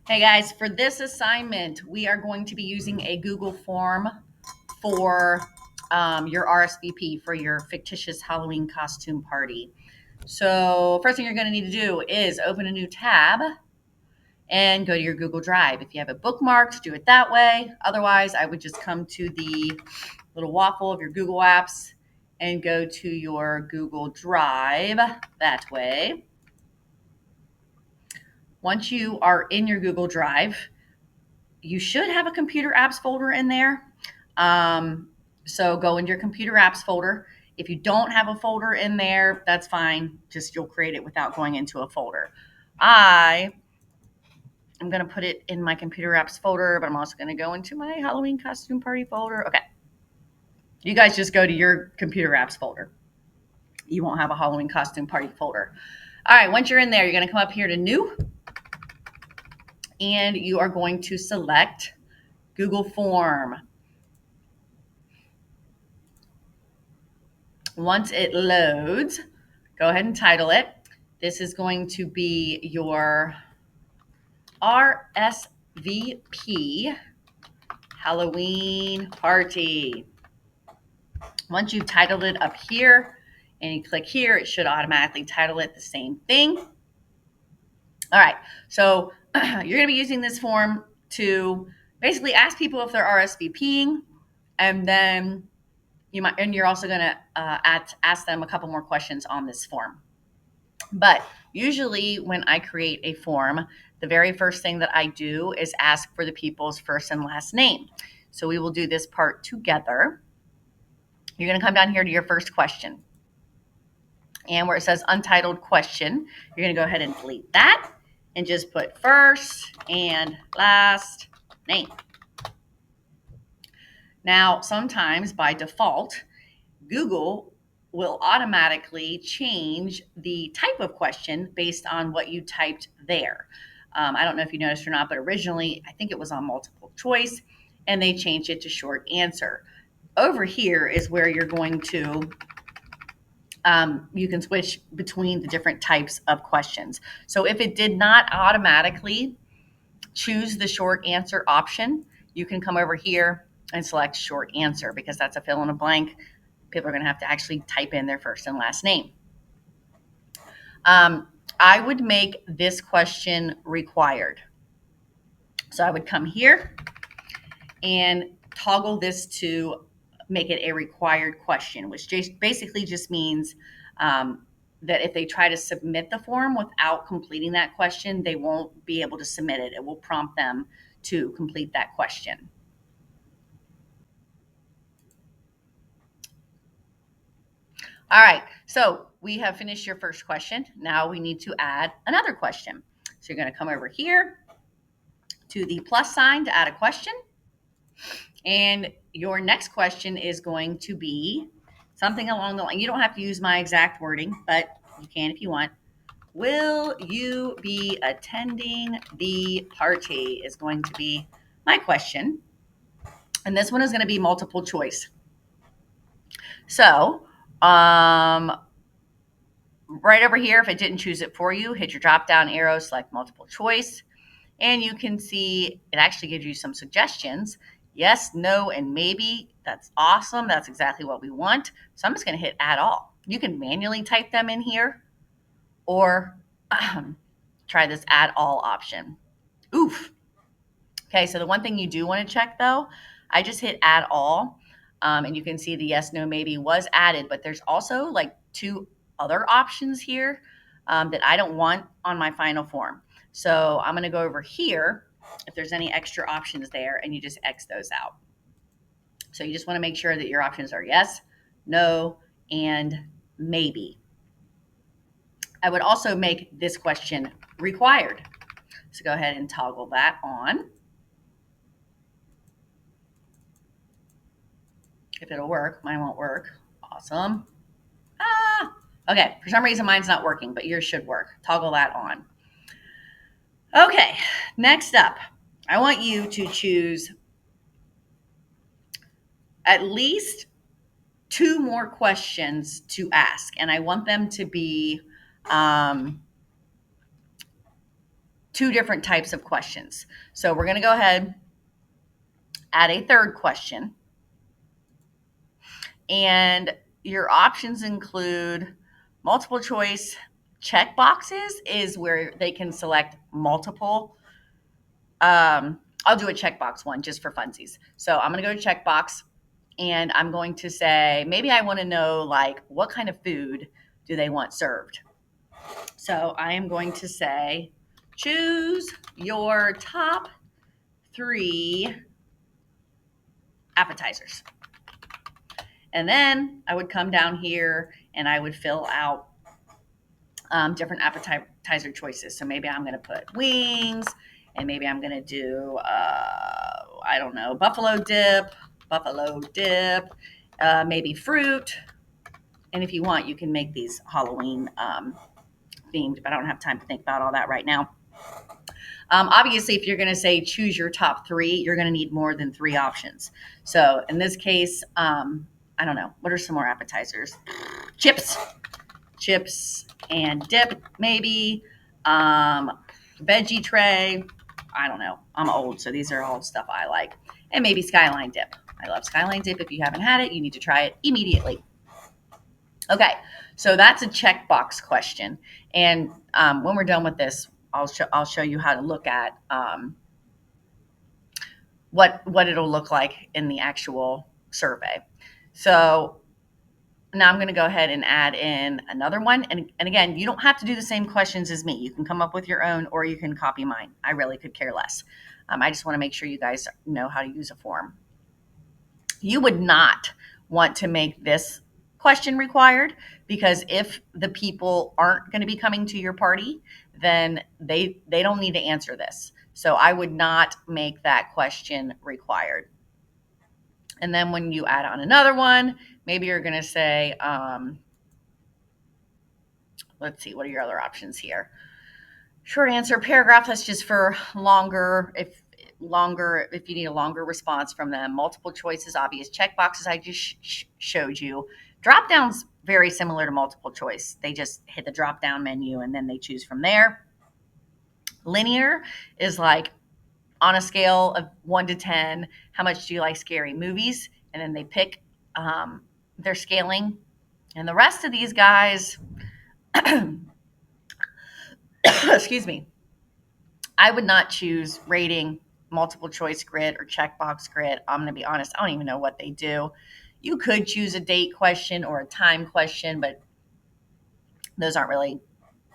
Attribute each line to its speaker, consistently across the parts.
Speaker 1: Hey guys, for this assignment, we are going to be using a Google form for your RSVP for your fictitious Halloween costume party. So, first thing you're going to need to do is open a new tab and go to your Google Drive. If you have it bookmarked, do it that way. Otherwise, I would just come to the little waffle of your Google Apps and go to your Google Drive that way. Once you are in your Google Drive, you should have a computer apps folder in there. So go into your computer apps folder. If you don't have a folder in there, that's fine. Just you'll create it without going into a folder. I am going to put it in my computer apps folder, but I'm also going to go into my Halloween costume party folder. Okay. You guys just go to your computer apps folder. You won't have a Halloween costume party folder. All right. Once you're in there, you're going to come up here to new and you are going to select Google Form. Once it loads, go ahead and title it. This is going to be your RSVP Halloween party. Once you've titled it up here and you click here, it should automatically title it the same thing. All right, so you're going to be using this form to basically ask people if they're RSVPing, and then you're also going to ask them a couple more questions on this form. But usually when I create a form, the very first thing that I do is ask for the people's first and last name. So we will do this part together. You're going to come down here to your first question. And where it says untitled question, you're going to go ahead and delete that and just put first and last name. Now, sometimes by default, Google will automatically change the type of question based on what you typed there. I don't know if you noticed or not, but originally I think it was on multiple choice and they changed it to short answer. Over here is where you're going to, you can switch between the different types of questions. So if it did not automatically choose the short answer option, you can come over here and select short answer because that's a fill in a blank. People are going to have to actually type in their first and last name. I would make this question required. So I would come here and toggle this to make it a required question, which basically just means that if they try to submit the form without completing that question, they won't be able to submit it. It will prompt them to complete that question. All right, so we have finished your first question. Now we need to add another question. So you're going to come over here to the plus sign to add a question. And your next question is going to be something along the line. You don't have to use my exact wording, but you can if you want. Will you be attending the party? Is going to be my question. And this one is going to be multiple choice. So, right over here, if it didn't choose it for you, hit your drop down arrow, select multiple choice, and you can see it actually gives you some suggestions. Yes, no, and maybe. That's awesome. That's exactly what we want. So I'm just going to hit add all. You can manually type them in here or try this add all option. Oof. Okay, so the one thing you do want to check though, I just hit add all, and you can see the yes, no, maybe was added, but there's also like two other options here that I don't want on my final form. So I'm going to go over here if there's any extra options there, and you just X those out. So you just want to make sure that your options are yes, no, and maybe. I would also make this question required. So go ahead and toggle that on. If it'll work, mine won't work. Awesome. Okay, for some reason mine's not working, but yours should work. Toggle that on. Okay, next up, I want you to choose at least two more questions to ask, and I want them to be 2 two different types of questions. So we're going to go ahead, add a third question. And your options include multiple choice. Check boxes is where they can select multiple. I'll do a checkbox one just for funsies. So I'm going to go to checkbox, and I'm going to say, maybe I want to know, like, what kind of food do they want served? So I am going to say, choose your top 3 appetizers. And then I would come down here and I would fill out different appetizer choices. So maybe I'm going to put wings, and maybe I'm going to do, I don't know, buffalo dip, maybe fruit. And if you want, you can make these Halloween themed, but I don't have time to think about all that right now. Obviously, if you're going to say choose your top 3, you're going to need more than 3 options. So in this case, I don't know. What are some more appetizers? Chips and dip, maybe. Veggie tray. I don't know. I'm old, so these are all stuff I like. And maybe skyline dip. I love skyline dip. If you haven't had it, you need to try it immediately. Okay, so that's a checkbox question. And when we're done with this, I'll show you how to look at what it'll look like in the actual survey. So now I'm going to go ahead and add in another one. And again, you don't have to do the same questions as me. You can come up with your own, or you can copy mine. I really could care less. I just want to make sure you guys know how to use a form. You would not want to make this question required, because if the people aren't going to be coming to your party, then they don't need to answer this. So I would not make that question required. And then when you add on another one, maybe you're going to say, let's see, what are your other options here? Short answer, paragraph, that's just for longer, if you need a longer response from them. Multiple choices, obvious checkboxes I just showed you. Drop down's very similar to multiple choice. They just hit the drop down menu and then they choose from there. Linear is like, on a scale of 1 to 10, how much do you like scary movies? And then they pick their scaling. And the rest of these guys, excuse me, I would not choose rating, multiple choice grid, or checkbox grid. I'm going to be honest, I don't even know what they do. You could choose a date question or a time question, but those aren't really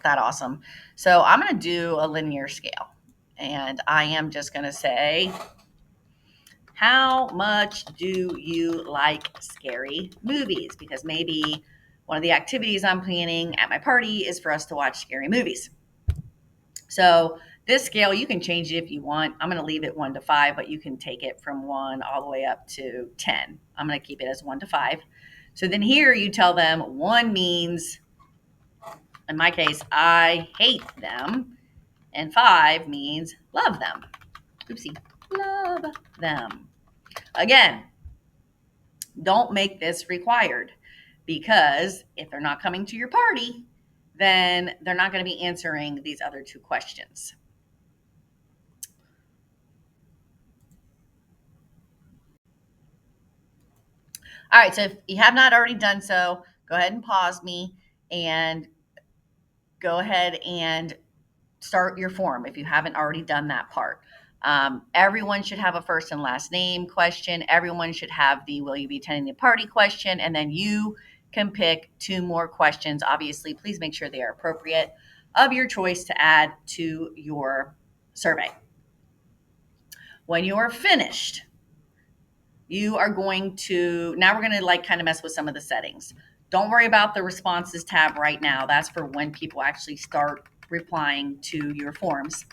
Speaker 1: that awesome. So I'm going to do a linear scale. And I am just going to say, how much do you like scary movies? Because maybe one of the activities I'm planning at my party is for us to watch scary movies. So this scale, you can change it if you want. I'm going to leave it 1 to 5, but you can take it from 1 all the way up to 10. I'm going to keep it as 1 to 5. So then here you tell them 1 means, in my case, I hate them. And 5 means love them. Oopsie. Love them. Again, don't make this required, because if they're not coming to your party, then they're not going to be answering these other 2 questions. All right, so if you have not already done so, go ahead and pause me and go ahead and start your form if you haven't already done that part. Everyone should have a first and last name question. Everyone should have the will you be attending the party question, and then you can pick 2 more questions. Obviously, please make sure they are appropriate, of your choice, to add to your survey. When you are finished, you are going to, now we're going to like kind of mess with some of the settings. Don't worry about the responses tab right now. That's for when people actually start replying to your forms.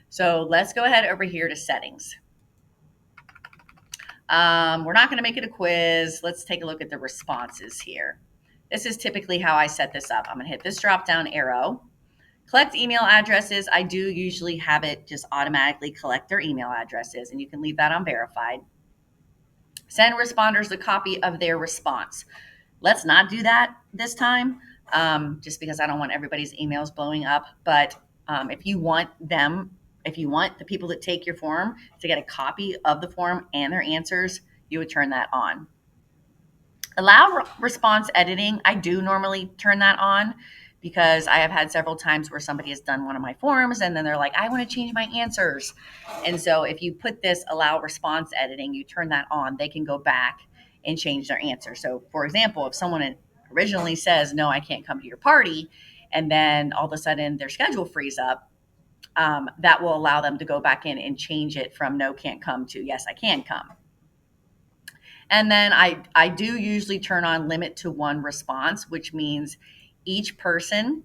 Speaker 1: So let's go ahead over here to settings. We're not going to make it a quiz. Let's take a look at the responses here. This is typically how I set this up. I'm going to hit this drop down arrow. Collect email addresses. I do usually have it just automatically collect their email addresses, and you can leave that on verified. Send responders a copy of their response. Let's not do that this time, just because I don't want everybody's emails blowing up. But if you want them If you want the people that take your form to get a copy of the form and their answers, you would turn that on. Allow response editing, I do normally turn that on because I have had several times where somebody has done one of my forms and then they're like, I want to change my answers. And so if you put this allow response editing, you turn that on, they can go back and change their answer. So for example, if someone originally says, no, I can't come to your party, and then all of a sudden their schedule frees up, that will allow them to go back in and change it from no, can't come to yes, I can come. And then I do usually turn on limit to one response, which means each person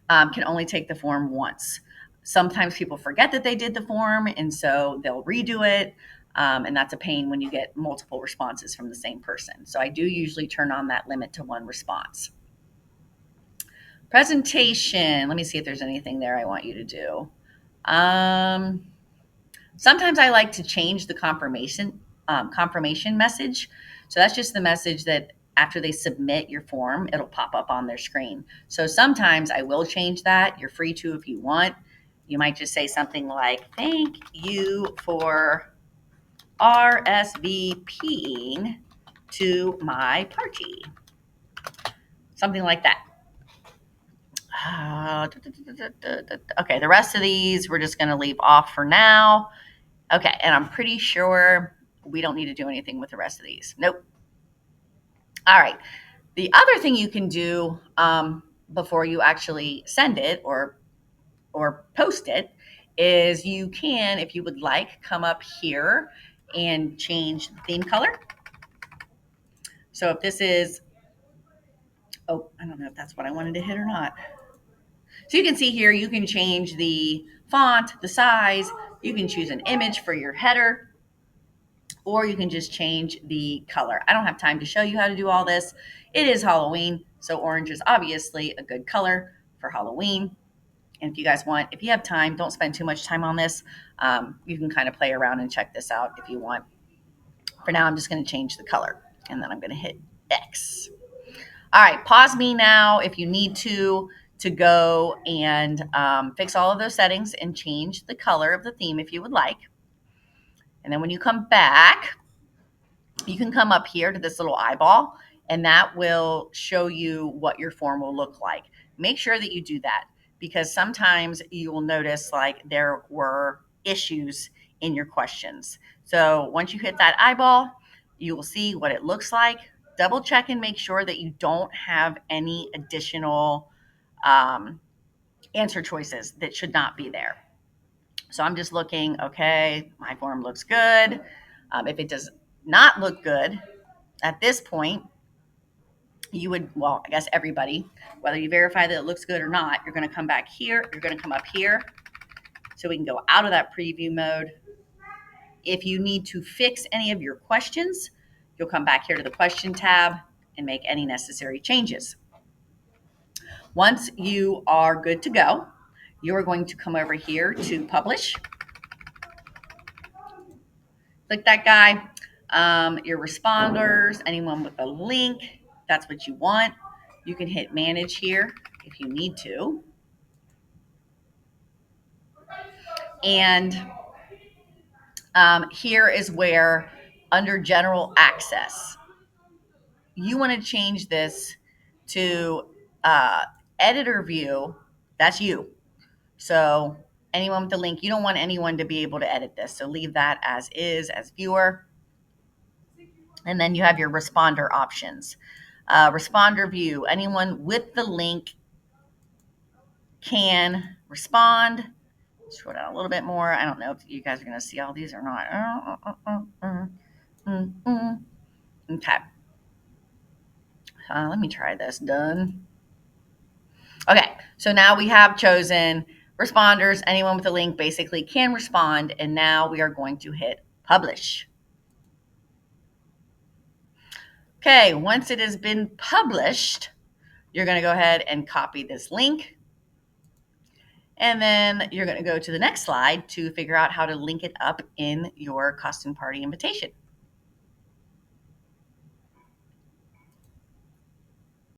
Speaker 1: can only take the form once. Sometimes people forget that they did the form, and so they'll redo it. And that's a pain when you get multiple responses from the same person. So I do usually turn on that limit to one response. Presentation. Let me see if there's anything there I want you to do. Sometimes I like to change the confirmation message. So that's just the message that after they submit your form, it'll pop up on their screen. So sometimes I will change that. You're free to if you want. You might just say something like, thank you for RSVPing to my party. Something like that. Okay, the rest of these we're just going to leave off for now. Okay, and I'm pretty sure we don't need to do anything with the rest of these. Nope. All right. The other thing you can do before you actually send it or post it is you can, if you would like, come up here and change the theme color. So if this is, oh, I don't know if that's what I wanted to hit or not. So you can see here, you can change the font, the size, you can choose an image for your header, or you can just change the color. I don't have time to show you how to do all this. It is Halloween, so orange is obviously a good color for Halloween. And if you guys want, if you have time, don't spend too much time on this. You can kind of play around and check this out if you want. For now, I'm just going to change the color, and then I'm going to hit X. All right, pause me now if you need to go and fix all of those settings and change the color of the theme if you would like. And then when you come back, you can come up here to this little eyeball, and that will show you what your form will look like. Make sure that you do that, because sometimes you will notice like there were issues in your questions. So once you hit that eyeball, you will see what it looks like. Double check and make sure that you don't have any additional answer choices that should not be there. So I'm just looking, okay, my form looks good. If it does not look good at this point, you would, well, I guess everybody, whether you verify that it looks good or not, you're going to come back here. You're going to come up here so we can go out of that preview mode. If you need to fix any of your questions, you'll come back here to the question tab and make any necessary changes. Once you are good to go, you are going to come over here to publish. Click that guy. Your responders, anyone with a link, that's what you want. You can hit manage here if you need to. And here is where under general access, you want to change this to editor view. That's you. So anyone with the link, you don't want anyone to be able to edit this. So leave that as is, as viewer. And then you have your responder options. Responder view, anyone with the link can respond. Scroll down a little bit more. I don't know if you guys are going to see all these or not. Okay. Let me try this. Done. Okay, so now we have chosen responders. Anyone with a link basically can respond, and now we are going to hit publish. Okay, once it has been published, you're going to go ahead and copy this link. And then you're going to go to the next slide to figure out how to link it up in your costume party invitation.